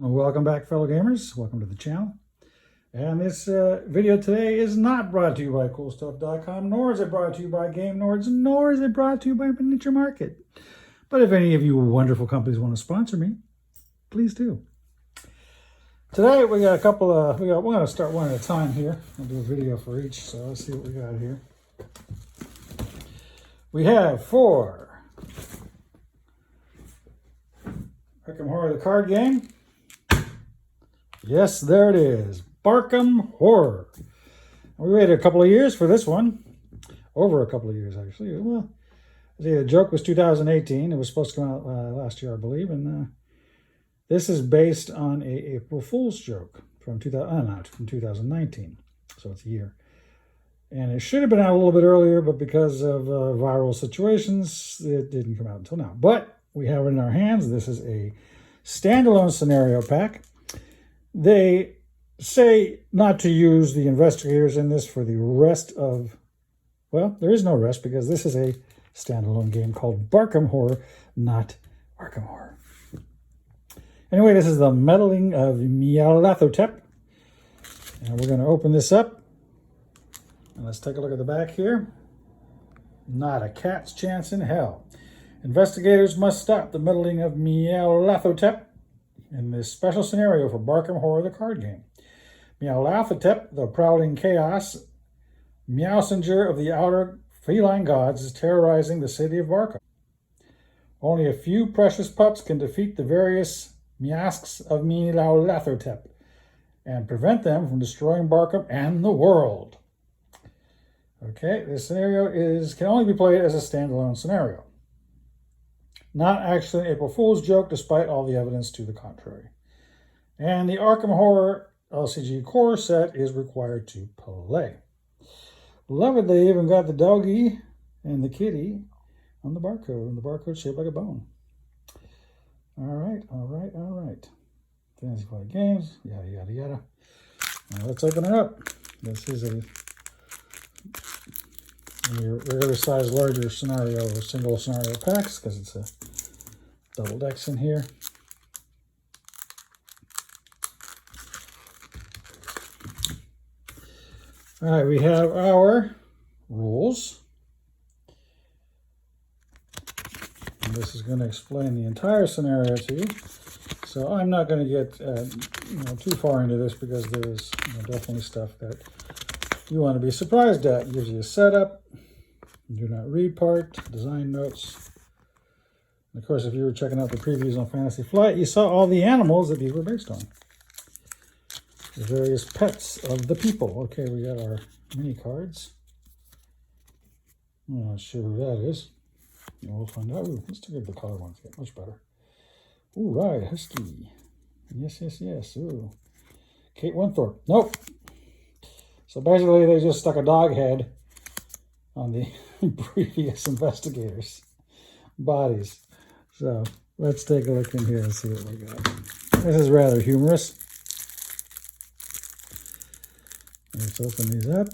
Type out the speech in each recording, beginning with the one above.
Well, welcome back, fellow gamers. Welcome to the channel. And this video today is not brought to you by CoolStuff.com, nor is it brought to you by Game Nords, nor is it brought to you by Miniature Market. But if any of you wonderful companies want to sponsor me, please do. Today we got a couple of, we're going to start one at a time here. I'll do a video for each, so let's see what we got here. We have for Arkham Horror, the card game. Yes, there it is. Barkham Horror. We waited a couple of years for this one. Over a couple of years, actually. Well, the joke was 2018. It was supposed to come out last year, I believe. And this is based on a April Fool's joke from 2019. So it's a year. And it should have been out a little bit earlier, but because of viral situations, it didn't come out until now. But we have it in our hands. This is a standalone scenario pack. They say not to use the investigators in this for the rest of, well, there is no rest because this is a standalone game called Barkham Horror, not Arkham Horror. Anyway, this is the Meddling of Nyarlathotep. And we're going to open this up. And let's take a look at the back here. Not a cat's chance in hell. Investigators must stop the meddling of Nyarlathotep in this special scenario for Barkham Horror, the card game. Nyarlathotep, the prowling chaos, Meowsinger of the outer feline gods, is terrorizing the city of Barkham. Only a few precious pups can defeat the various Miasks of Nyarlathotep and prevent them from destroying Barkham and the world. Okay, this scenario can only be played as a standalone scenario. Not actually an April Fool's joke, despite all the evidence to the contrary. And the Arkham Horror LCG core set is required to play. Love it, they even got the doggy and the kitty on the barcode, and the barcode shaped like a bone. All right. Fantasy Flight Games, yada, yada, yada. Now let's open it up. This is a regular size, larger scenario or single scenario packs because it's a double decks in here. All right, we have our rules. And this is going to explain the entire scenario to you. So I'm not going to get too far into this because there's definitely stuff that you want to be surprised at. It gives you a setup, do not read part, design notes. And of course, if you were checking out the previews on Fantasy Flight, you saw all the animals that these were based on. The various pets of the people. Okay, we got our mini cards. I'm not sure who that is. We'll find out. Ooh, let's take the color ones. Get much better. Ooh, right, Husky. Yes. Ooh, Kate Winthrop. Nope. So basically, they just stuck a dog head on the previous investigators' bodies. So let's take a look in here and see what we got. This is rather humorous. Let's open these up.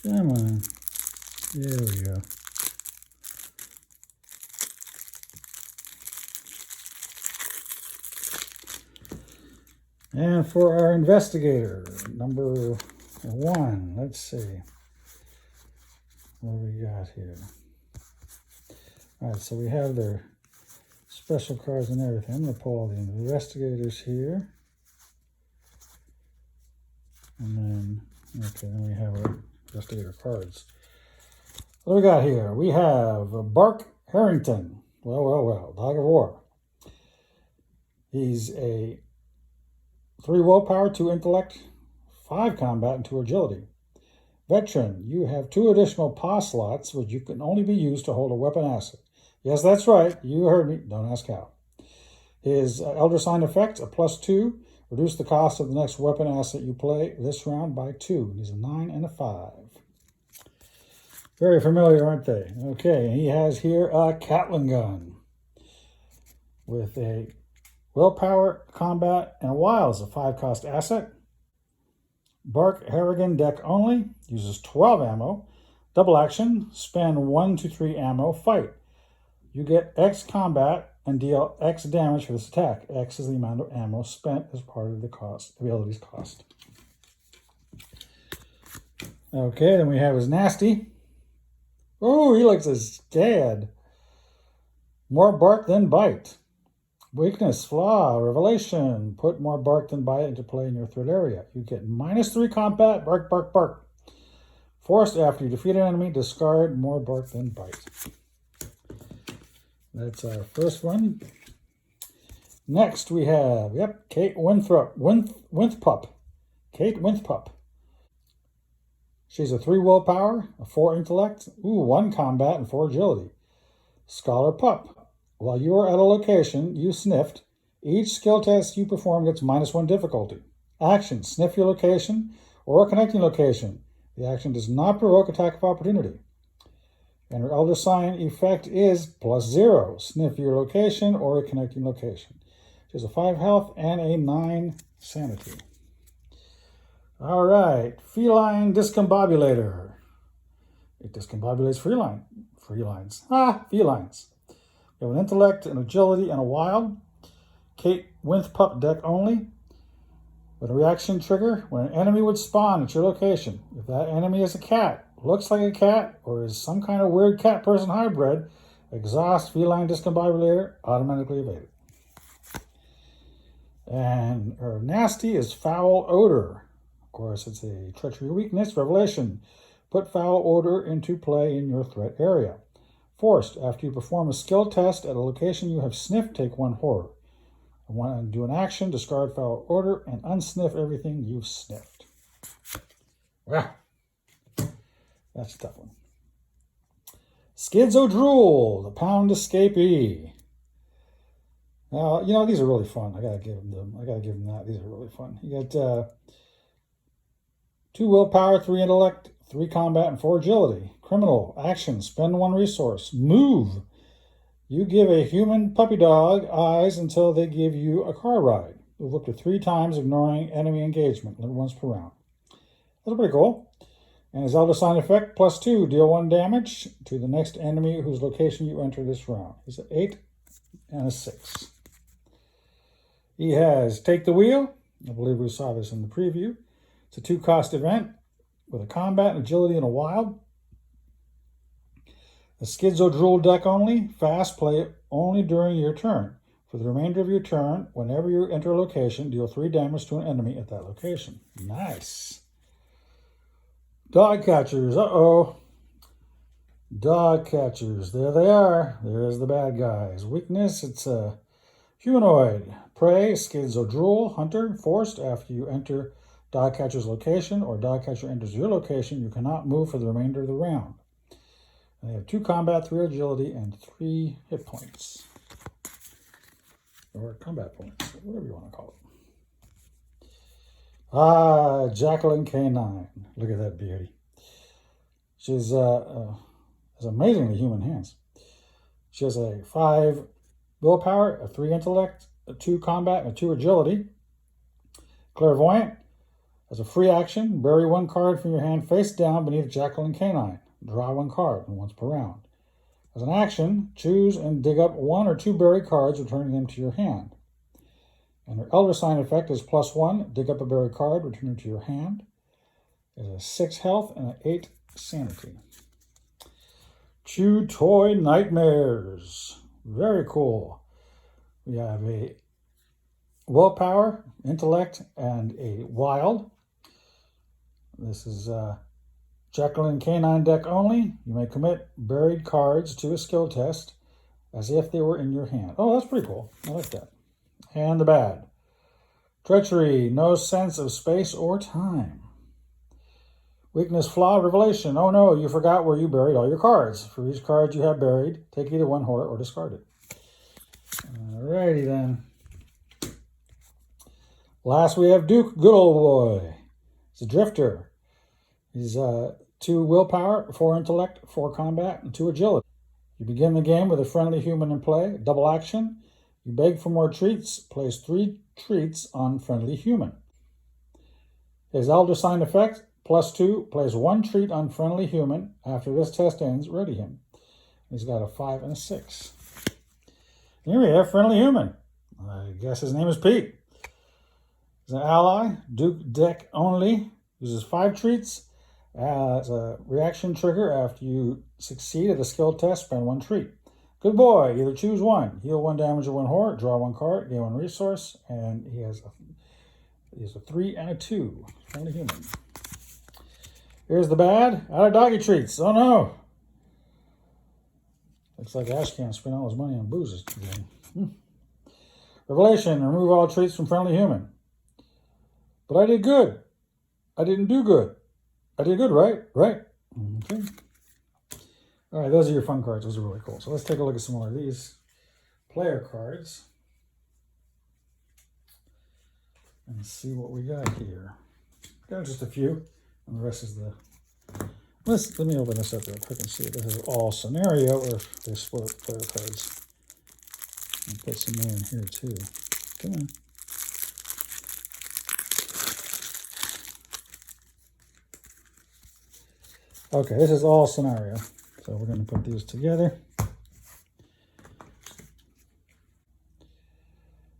Come on. There we go. And for our investigator, number 1, let's see what we got here. All right, so we have their special cards and everything. I'm going to pull all the investigators here. And then, okay, then we have our investigator cards. What do we got here? We have Bark Harrington. Well, Dog of War. He's a 3 willpower, 2 intellect, 5 combat, and 2 agility. Veteran, you have 2 additional paw slots, which you can only be used to hold a weapon asset. Yes, that's right. You heard me. Don't ask how. His Elder Sign effect, a +2. Reduce the cost of the next weapon asset you play this round by 2. He's a 9 and a 5. Very familiar, aren't they? Okay, he has here a Gatling gun with a willpower, combat, and a wild is a 5-cost asset. Bark Harrigan deck only, uses 12 ammo. Double action, spend 1 to 3 ammo, fight. You get X combat and deal X damage for this attack. X is the amount of ammo spent as part of the cost, the ability's cost. Okay, then we have his nasty. Oh, he looks as scared. More bark than bite. Weakness, flaw, revelation. Put more bark than bite into play in your threat area. You get -3 combat, bark, bark, bark. Forced after you defeat an enemy, discard more bark than bite. That's our first one. Next we have, Kate Winthrop. Winthrop. Kate Winthrop. She's a 3 willpower, a 4 intellect, 1 combat, and 4 agility. Scholar Pup. While you are at a location you sniffed, each skill test you perform gets -1 difficulty. Action, sniff your location or a connecting location. The action does not provoke attack of opportunity. And her Elder Sign effect is +0. Sniff your location or a connecting location. She has a 5 health and a 9 sanity. All right, Feline Discombobulator. It discombobulates felines. Felines. You have an intellect, an agility, and a wild. Kate Winthrop deck only. With a reaction trigger, when an enemy would spawn at your location, if that enemy is a cat, looks like a cat, or is some kind of weird cat-person hybrid, exhaust Feline Discombobulator, automatically evaded. And her nasty is Foul Odor. Of course, it's a treachery weakness, revelation. Put Foul Odor into play in your threat area. Forced, after you perform a skill test at a location you have sniffed, take 1 horror. And do an action, discard Foul Odor, and unsniff everything you've sniffed. Wow. That's a tough one. Skids O'Drool, the Pound Escapee. Now, these are really fun. I gotta give them that. These are really fun. You got 2 willpower, 3 intellect, 3 combat, and 4 agility. Criminal, action, spend 1 resource. Move. You give a human puppy dog eyes until they give you a car ride. Move up to 3 times, ignoring enemy engagement. Limit once per round. That's pretty cool. And his Elder Sign effect, +2. Deal 1 damage to the next enemy whose location you enter this round. He's an 8 and a 6. He has Take the Wheel. I believe we saw this in the preview. It's a 2-cost event with a combat, agility, and a wild. The Skids O'Drool deck only. Fast, play it only during your turn. For the remainder of your turn, whenever you enter a location, deal 3 damage to an enemy at that location. Nice. Dog catchers. Dog catchers. There they are. There's the bad guys. Weakness, it's a humanoid. Prey, Skids O'Drool. Hunter, forced. After you enter dog catcher's location or dog catcher enters your location, you cannot move for the remainder of the round. And they have 2 combat, 3 agility, and 3 hit points. Or combat points, whatever you want to call it. Jacqueline K9. Look at that beauty. She's has amazingly human hands. She has a 5 willpower, a 3 intellect, a 2 combat, and a 2 agility. Clairvoyant. As a free action, bury 1 card from your hand face down beneath Jacqueline K9. Draw 1 card, and once per round. As an action, choose and dig up 1 or 2 buried cards, returning them to your hand. And her Elder Sign effect is +1. Dig up a buried card, return it to your hand. It has a 6 health and an 8 sanity. Chew Toy Nightmares. Very cool. We have a willpower, intellect, and a wild. This is Jacqueline K9 deck only. You may commit buried cards to a skill test as if they were in your hand. Oh, that's pretty cool. I like that. And the bad. Treachery, no sense of space or time. Weakness, flaw, revelation. Oh no, you forgot where you buried all your cards. For each card you have buried, take either 1 horror or discard it. Alrighty then. Last we have Duke, good old boy. He's a drifter. He's 2 willpower, 4 intellect, 4 combat, and 2 agility. You begin the game with a friendly human in play. Double action. You beg for more treats. Place 3 treats on friendly human. His Elder Sign effect, +2. Place 1 treat on friendly human. After this test ends, ready him. He's got a 5 and a 6. Here we have Friendly Human. I guess his name is Pete. He's an ally, Duke deck only, uses 5 treats. As a reaction trigger, after you succeed at a skill test, spend 1 treat. Good boy, either choose one. Heal 1 damage or 1 horror, draw 1 card, gain 1 resource, and he has a 3 and a 2. Friendly Human. Here's the bad. Out of doggy treats. Oh no. Looks like Ash can't spend all his money on booze today. Revelation, remove all treats from Friendly Human. But I did good. I didn't do good. I did good, right? Right. Okay. All right, those are your fun cards. Those are really cool. So let's take a look at some more of these player cards and see what we got here. Got just a few, and the rest is the... Let me open this up real quick and see if this is all scenario or if they split up the player cards. And put some more in here too. Come on. Okay, this is all scenario. So we're going to put these together.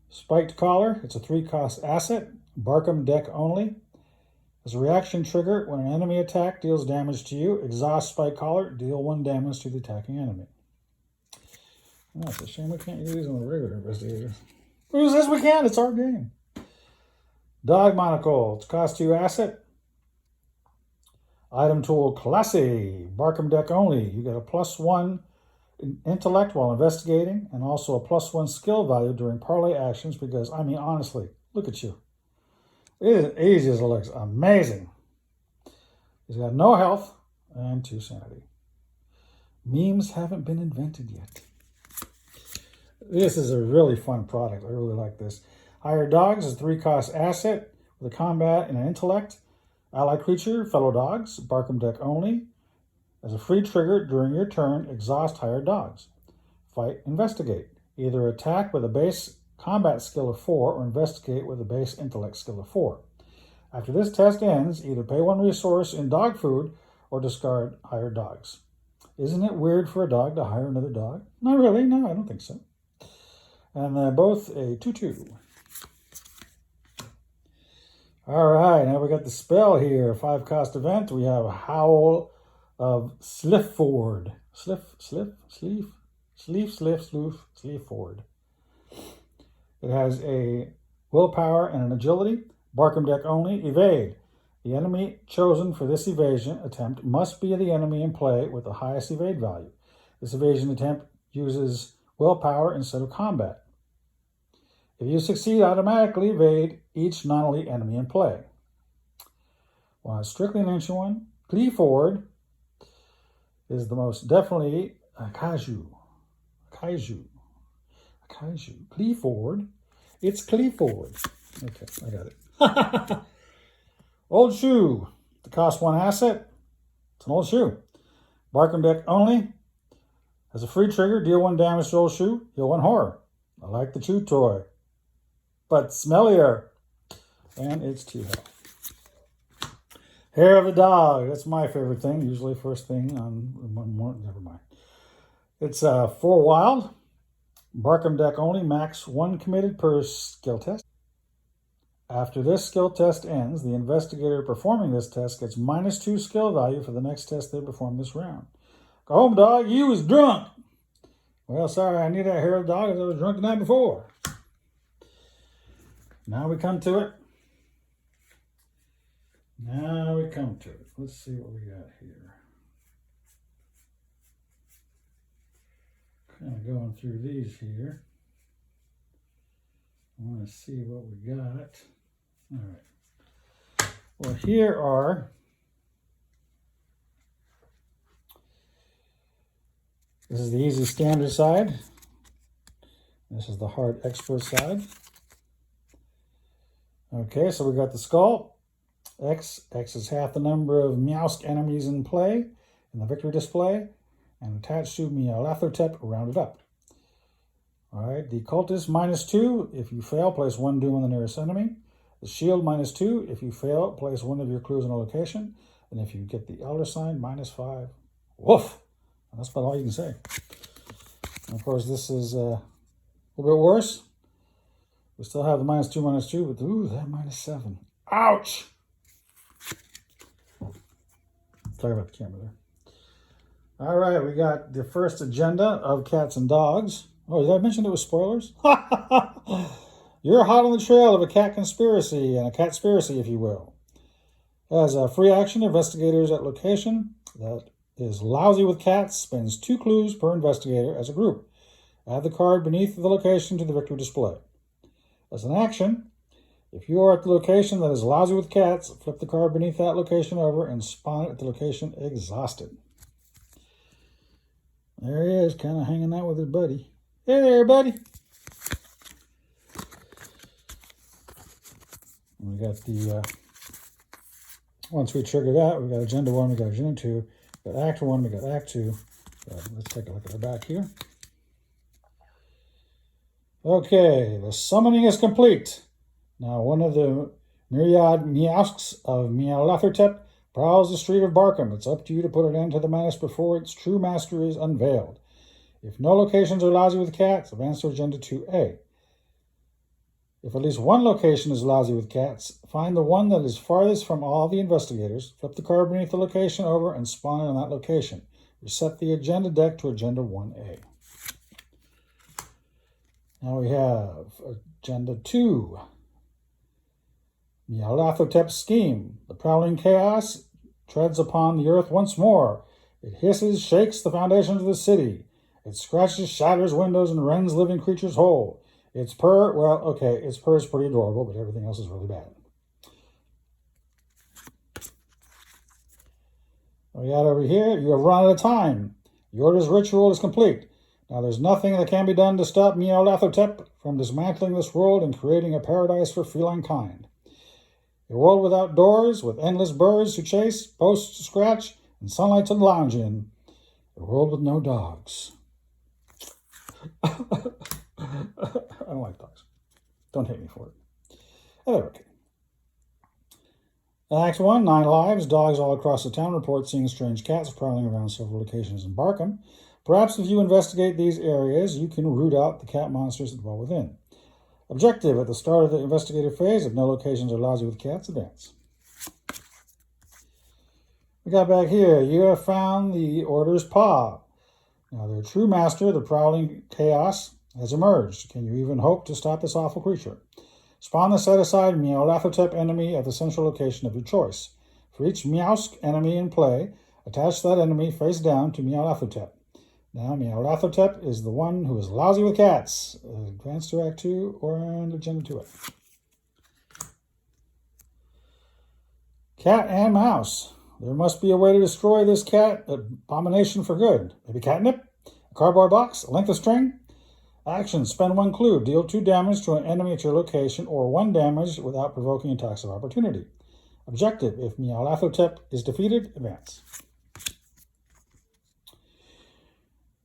Spiked Collar. It's a 3-cost asset. Barkham deck only. As a reaction trigger, when an enemy attack deals damage to you, exhaust Spiked Collar, deal 1 damage to the attacking enemy. Oh, it's a shame we can't use these on the regular investigator. Who says we can? It's our game. Dog Monocle. It's cost 2 asset. Item tool Classy, Barkham deck only. You get a +1 intellect while investigating and also a +1 skill value during parlay actions because, I mean, honestly, look at you. It is easy as it looks. Amazing. He's got no health and 2 sanity. Memes haven't been invented yet. This is a really fun product. I really like this. Hire Dogs is a 3-cost asset with a combat and an intellect. Ally creature, fellow dogs, Barkham deck only. As a free trigger during your turn, exhaust hired dogs. Fight, investigate. Either attack with a base combat skill of 4 or investigate with a base intellect skill of 4. After this test ends, either pay 1 resource in dog food or discard hired dogs. Isn't it weird for a dog to hire another dog? Not really, no, I don't think so. And they're both a 2/2. All right, now we got the spell here. 5-cost event. We have Howl of Slifford. Slifford. It has a willpower and an agility. Barkham deck only. Evade. The enemy chosen for this evasion attempt must be the enemy in play with the highest evade value. This evasion attempt uses willpower instead of combat. If you succeed, automatically evade each non-elite enemy in play. Well, it's strictly an ancient one. Clifford is the most definitely a kaiju. Clifford. It's Clifford. Okay, I got it. Old Shoe. It costs 1 asset. It's an old shoe. Barkham deck only. As a free trigger, deal 1 damage to Old Shoe, heal 1 horror. I like the chew toy, but smellier. And it's 2 health. Hair of a Dog. That's my favorite thing. Usually first thing on never mind. It's 4 wild. Barkham deck only. Max 1 committed per skill test. After this skill test ends, the investigator performing this test gets -2 skill value for the next test they perform this round. Go home, dog. You was drunk. Well, sorry, I need that hair of a dog as I was drunk the night before. Now we come to it. Let's see what we got here. Kind of going through these here. I want to see what we got. All right. Well, here are this is the easy standard side. This is the hard expert side. Okay, so we got the skull. X is half the number of Meowsk enemies in play in the victory display, and attached to Meowlathotep rounded up. All right, the cultist -2. If you fail, place 1 doom on the nearest enemy. The shield -2. If you fail, place 1 of your clues on a location. And if you get the elder sign, -5. Woof! And that's about all you can say. And of course, this is A little bit worse. We still have the -2, but ooh, that -7. Ouch! Sorry about the camera there. All right, we got the first agenda of Cats and Dogs. Oh, did I mention it was spoilers? You're hot on the trail of a cat conspiracy, and a catspiracy, if you will. As a free action, investigators at location that is lousy with cats spends 2 clues per investigator as a group. Add the card beneath the location to the victory display. As an action, if you are at the location that is lousy with cats, flip the card beneath that location over and spawn it at the location exhausted. There he is, kind of hanging out with his buddy. Hey there, buddy. We got the, once we trigger that, we got Agenda 1, we got Agenda 2, we got Act 1, we got Act 2. Let's take a look at the back here. Okay, the summoning is complete. Now, one of the myriad Meowsks of Meowlathotep prowls the street of Barkham. It's up to you to put an end to the menace before its true master is unveiled. If no locations are lousy with cats, advance to Agenda 2A. If at least one location is lousy with cats, find the one that is farthest from all the investigators, flip the card beneath the location over, and spawn it on that location. Reset the agenda deck to Agenda 1A. Now we have Agenda 2. Meowlathotep's scheme. The prowling chaos treads upon the earth once more. It hisses, shakes the foundations of the city. It scratches, shatters windows, and rends living creatures whole. Its purr, well, okay, its purr is pretty adorable, but everything else is really bad. What we got over here, you have run out of time. The Order's ritual is complete. Now there's nothing that can be done to stop Meowlathotep from dismantling this world and creating a paradise for feline kind. A world without doors, with endless birds to chase, posts to scratch, and sunlight to lounge in. A world with no dogs. I don't like dogs. Don't hate me for it. Oh, they're okay. Act 1, 9 lives. Dogs all across the town report seeing strange cats prowling around several locations in Barkham. Perhaps if you investigate these areas, you can root out the cat monsters that dwell within. Objective at the start of the investigative phase, if no locations are lousy with cats, advance. We got back here. You have found the Order's paw. Now their true master, the prowling chaos, has emerged. Can you even hope to stop this awful creature? Spawn the set-aside Meowlathotep enemy at the central location of your choice. For each Meowsk enemy in play, attach that enemy face down to Meowlathotep. Now Meowlathotep is the one who is lousy with cats. Advance to Act 2 or Agenda 2A. Cat and mouse. There must be a way to destroy this cat abomination for good. Maybe catnip? A cardboard box? A length of string? Action. Spend 1 clue. Deal 2 damage to an enemy at your location or 1 damage without provoking attacks of opportunity. Objective. If Meowlathotep is defeated, advance.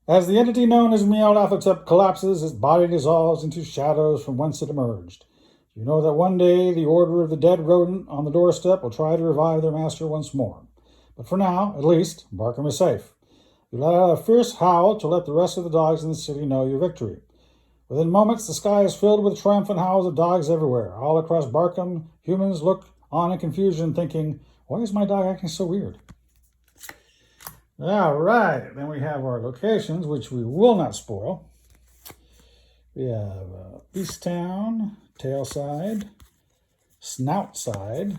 As the entity known as Meowlathotep collapses, its body dissolves into shadows from whence it emerged. You know that one day the Order of the Dead Rodent on the doorstep will try to revive their master once more. But for now, at least, Barkham is safe. You let out a fierce howl to let the rest of the dogs in the city know your victory. Within moments, the sky is filled with triumphant howls of dogs everywhere. All across Barkham, humans look on in confusion, thinking, why is my dog acting so weird? All right, then we have our locations, which we will not spoil. We have Easttown, Tailside, Snoutside,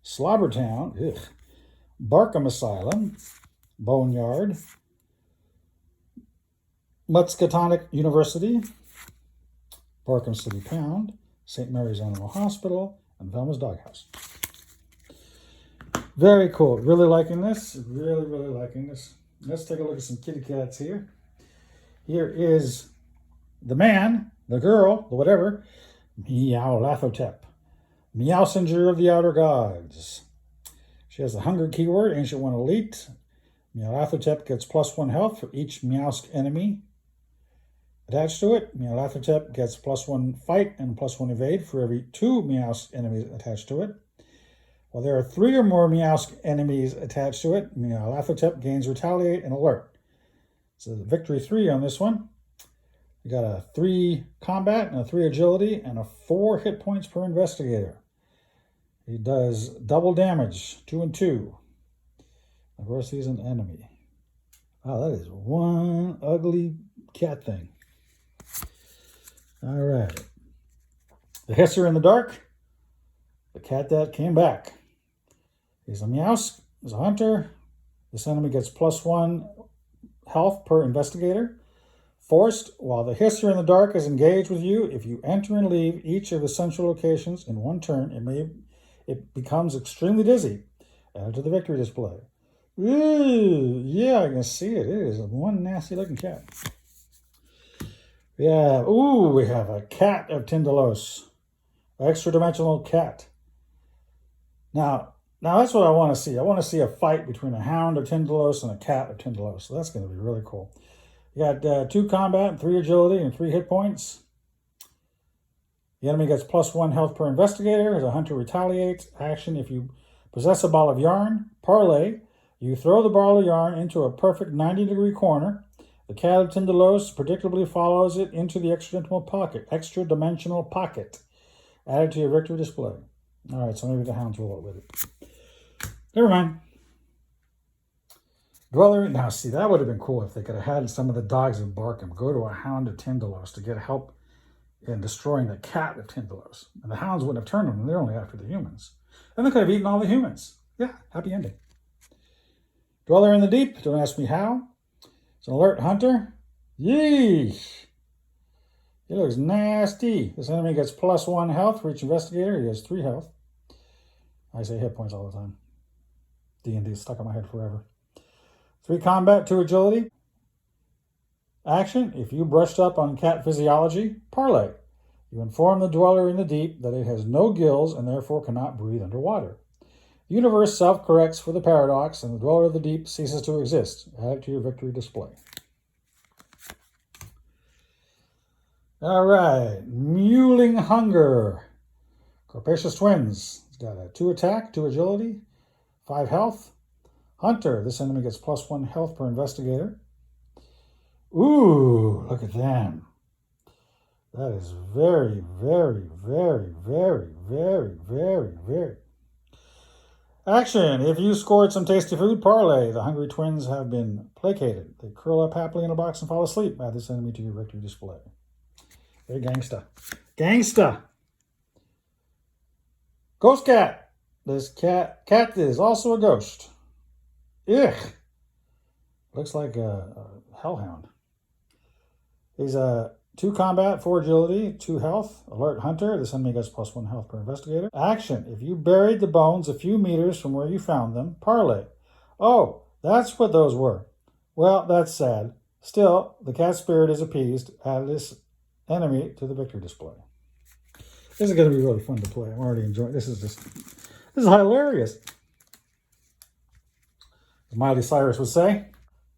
Slobbertown, Barkham Asylum, Boneyard, Mutskatonic University, Barkham City Pound, St. Mary's Animal Hospital, and Velma's Doghouse. Very cool. Really liking this. Really, really liking this. Let's take a look at some kitty cats here. Here is the man, the girl, the whatever, Meowlathotep, Meowsinger of the Outer Gods. She has the hunger keyword, Ancient One Elite. Meowlathotep gets +1 health for each Meowsk enemy attached to it. Meowlathotep gets +1 fight and +1 evade for every 2 Meowsk enemies attached to it. While there are 3 or more Meowsk enemies attached to it, Meowlathotep gains Retaliate and Alert. So victory 3 on this one. You got a 3 combat and a 3 agility and a 4 hit points per investigator. He does double damage, 2 and 2. Of course, he's an enemy. Wow, that is one ugly cat thing. All right. The Hisser in the Dark. The cat that came back. He's a Meowsk. He's a hunter. This enemy gets +1 health per investigator. Forced, while the Hisser in the Dark is engaged with you, if you enter and leave each of the central locations in one turn, it becomes extremely dizzy. Add to the victory display. Ooh, yeah, I can see it. It is one nasty looking cat. Yeah, ooh, we have a cat of Tindalos. Extra dimensional cat. Now that's what I want to see. I want to see a fight between a hound of Tindalos and a cat of Tindalos. So that's going to be really cool. You got 2 combat, and 3 agility, and 3 hit points. The enemy gets +1 health per investigator. As a hunter retaliates, action, if you possess a ball of yarn, parlay, you throw the ball of yarn into a perfect 90-degree corner. The cat of Tindalos predictably follows it into the extra dimensional pocket. Added to your victory display. All right, so maybe the hounds will with it. Never mind. Dweller, now see, that would have been cool if they could have had some of the dogs of Barkham go to a hound of Tindalos to get help in destroying the cat of Tindalos. And the hounds wouldn't have turned them, and they're only after the humans. And they could have eaten all the humans. Yeah, happy ending. Dweller in the Deep, don't ask me how. It's an alert hunter. Yeesh. He looks nasty. This enemy gets +1 health for each investigator. He has 3 health. I say hit points all the time. D&D is stuck in my head forever. 3 combat, 2 agility. Action, if you brushed up on cat physiology, parlay. You inform the Dweller in the Deep that it has no gills and therefore cannot breathe underwater. The universe self-corrects for the paradox and the Dweller of the Deep ceases to exist. Add it to your victory display. All right, Mewling Hunger. Corpaceous Twins. It's got a 2 attack, 2 agility, 5 health. Hunter, this enemy gets +1 health per investigator. Ooh, look at them. That is very, very, very, very, very, very, very. Action, if you scored some tasty food, parlay. The hungry twins have been placated. They curl up happily in a box and fall asleep. Add this enemy to your victory display. Very gangsta. Gangsta. Ghost cat. This cat is also a ghost. Ugh. Looks like a hellhound. He's a 2 combat, 4 agility, 2 health. Alert hunter. This enemy gets +1 health per investigator. Action. If you buried the bones a few meters from where you found them, parlay. Oh, that's what those were. Well, that's sad. Still, the cat spirit is appeased. Add this enemy to the victory display. This is going to be really fun to play. I'm already enjoying this. This is hilarious. As Miley Cyrus would say,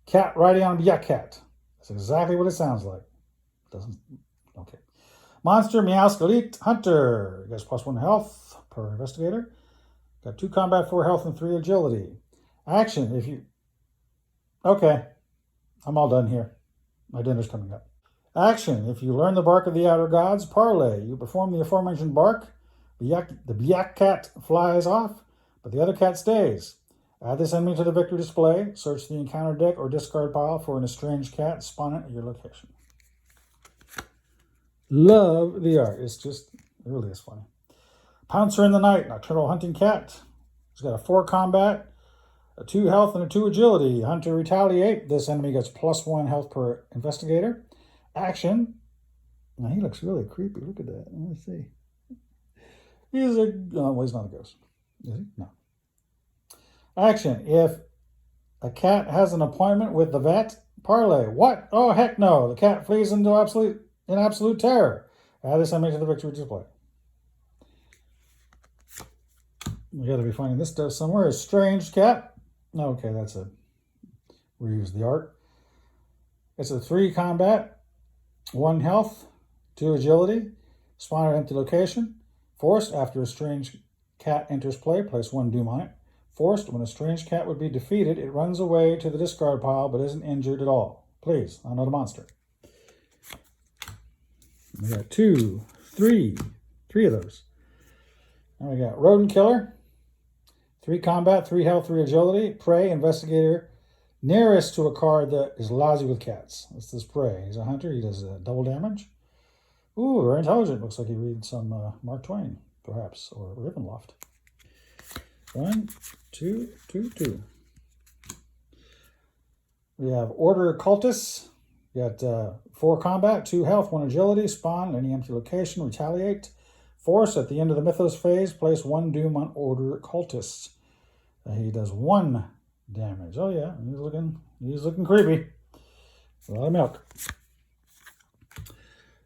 cat riding on a yak cat. That's exactly what it sounds like. Doesn't. Okay. Monster Meowsk Elite Hunter. Gets +1 health per investigator. Got 2 combat, 4 health, and 3 agility. Action. If you. Okay. I'm all done here. My dinner's coming up. Action. If you learn the bark of the outer gods, parlay. You perform the aforementioned bark. The yak cat flies off, but the other cat stays. Add this enemy to the victory display. Search the encounter deck or discard pile for an estranged cat. Spawn it at your location. Love the art. It really is funny. Pouncer in the Night, nocturnal hunting cat. He's got a 4 combat, a 2 health, and a 2 agility. Hunter retaliate. This enemy gets +1 health per investigator. Action. Now he looks really creepy. Look at that. Let's see. He's well, he's not a ghost. Is he? No. Action. If a cat has an appointment with the vet, parlay. What? Oh, heck no. The cat flees into absolute terror. Add this enemy to the victory display. We got to be finding this stuff somewhere. Estranged cat. Okay, that's a reuse the art. It's a 3 combat, 1 health, 2 agility. Spawn at empty location. Forced, after a strange cat enters play, place 1 doom on it. Forced, when a strange cat would be defeated, it runs away to the discard pile but isn't injured at all. Please, I'm not a monster. We got three of those. And we got Rodenkiller, 3 combat, 3 health, 3 agility, prey, investigator, nearest to a card that is lousy with cats. That's this prey. He's a hunter. He does double damage. Ooh, very intelligent. Looks like he reads some Mark Twain, perhaps, or Ravenloft. 1, 2, 2, 2. We have Order Cultists. We got 4 combat, 2 health, 1 agility, spawn at any empty location, retaliate. Force at the end of the Mythos phase, place 1 doom on Order Cultists. He does 1 damage. Oh yeah, he's looking creepy. A lot of milk.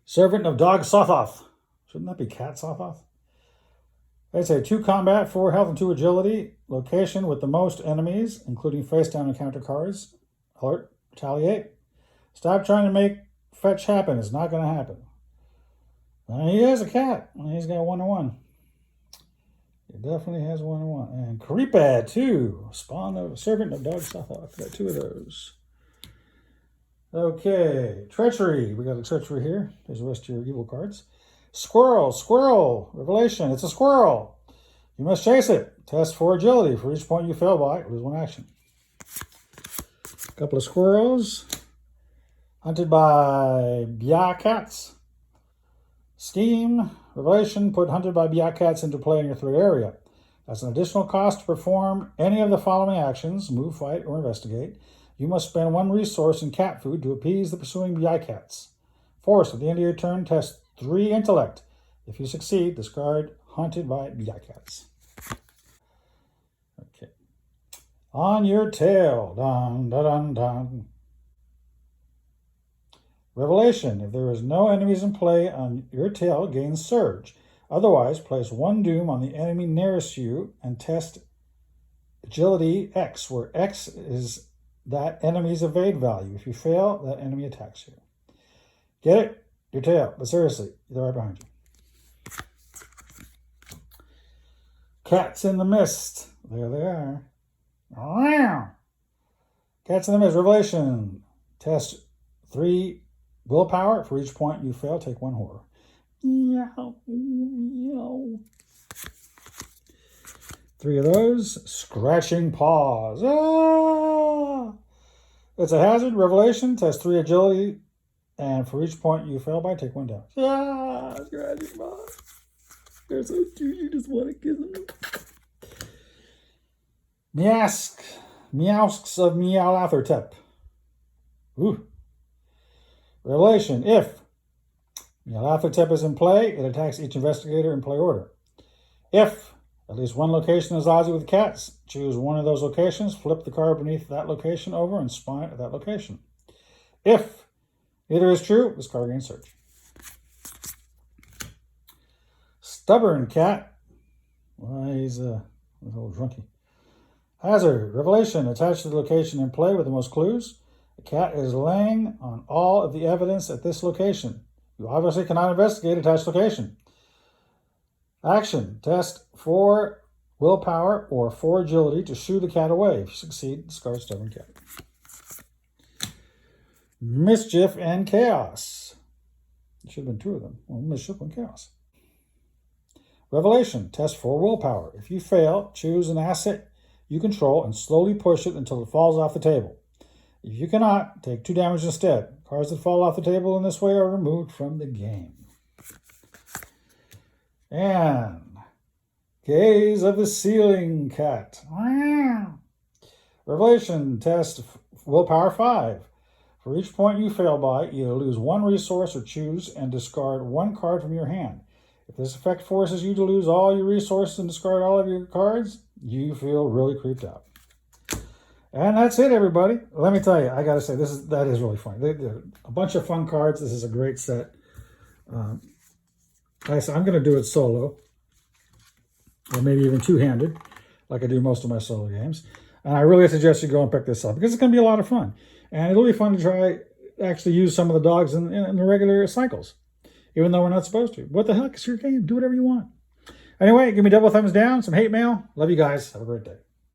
Servant of Dog Sothoth. Shouldn't that be Cat Sothoth? I'd say 2 combat, 4 health, and 2 agility. Location with the most enemies, including face down encounter cards. Alert, retaliate. Stop trying to make fetch happen. It's not going to happen. He has a cat. He's got 1-1. He definitely has 1-1. And Creepad, too. Spawn of Servant of Dog Sothoth. Got 2 of those. Okay. Treachery. We got a treachery here. There's the rest of your evil cards. Squirrel. Revelation. It's a squirrel. You must chase it. Test for agility. For each point you fail by, lose 1 action. A couple of squirrels. Hunted by Biacats. Scheme, Revelation, put Hunted by Biacats into play in your threat area. That's an additional cost to perform any of the following actions, move, fight, or investigate. You must spend 1 resource in cat food to appease the pursuing Biacats. Force, at the end of your turn, test 3 intellect. If you succeed, discard Hunted by Biacats. Okay. On your tail. Dun, dun, dun, dun. Revelation. If there is no enemies in play on your tail, gain Surge. Otherwise, place 1 doom on the enemy nearest you and test Agility X, where X is that enemy's evade value. If you fail, that enemy attacks you. Get it? Your tail. But seriously, they're right behind you. Cats in the Mist. There they are. Cats in the Mist. Revelation. Test 3 willpower. For each point you fail, take 1 horror. Meow. 3 of those. Scratching Paws. Ah! It's a hazard. Revelation. Test 3 agility. And for each point you fail by, take 1 damage. Ah! Scratching Paws. They're so cute. You just want to kiss them. Meowsks of Meowlathertep. Ooh. Revelation. If Meowlathertep is in play, it attacks each investigator in play order. If at least 1 location is lousy with cats, choose 1 of those locations, flip the card beneath that location over, and spawn it at that location. If neither is true, this card gains Surge. Stubborn Cat. Well, he's a little drunky. Hazard. Revelation. Attached to the location in play with the most clues. The cat is laying on all of the evidence at this location. You obviously cannot investigate attached location. Action. Test 4 willpower or 4 agility to shoo the cat away. If you succeed, discard Stubborn Cat. Mischief and Chaos. There should have been 2 of them. Well, Mischief and Chaos. Revelation. Test 4 willpower. If you fail, choose an asset you control and slowly push it until it falls off the table. If you cannot, take 2 damage instead. Cards that fall off the table in this way are removed from the game. And Gaze of the Ceiling Cat. Revelation. Test willpower 5. For each point you fail by, either lose 1 resource or choose and discard 1 card from your hand. If this effect forces you to lose all your resources and discard all of your cards, you feel really creeped out. And that's it, everybody. Let me tell you, I got to say, that is really fun. They're a bunch of fun cards. This is a great set. Like I said, I'm going to do it solo, or maybe even 2-handed, like I do most of my solo games. And I really suggest you go and pick this up, because it's going to be a lot of fun. And it'll be fun to try actually use some of the dogs in the regular cycles, even though we're not supposed to. What the heck? It's your game. Do whatever you want. Anyway, give me double thumbs down, some hate mail. Love you guys. Have a great day.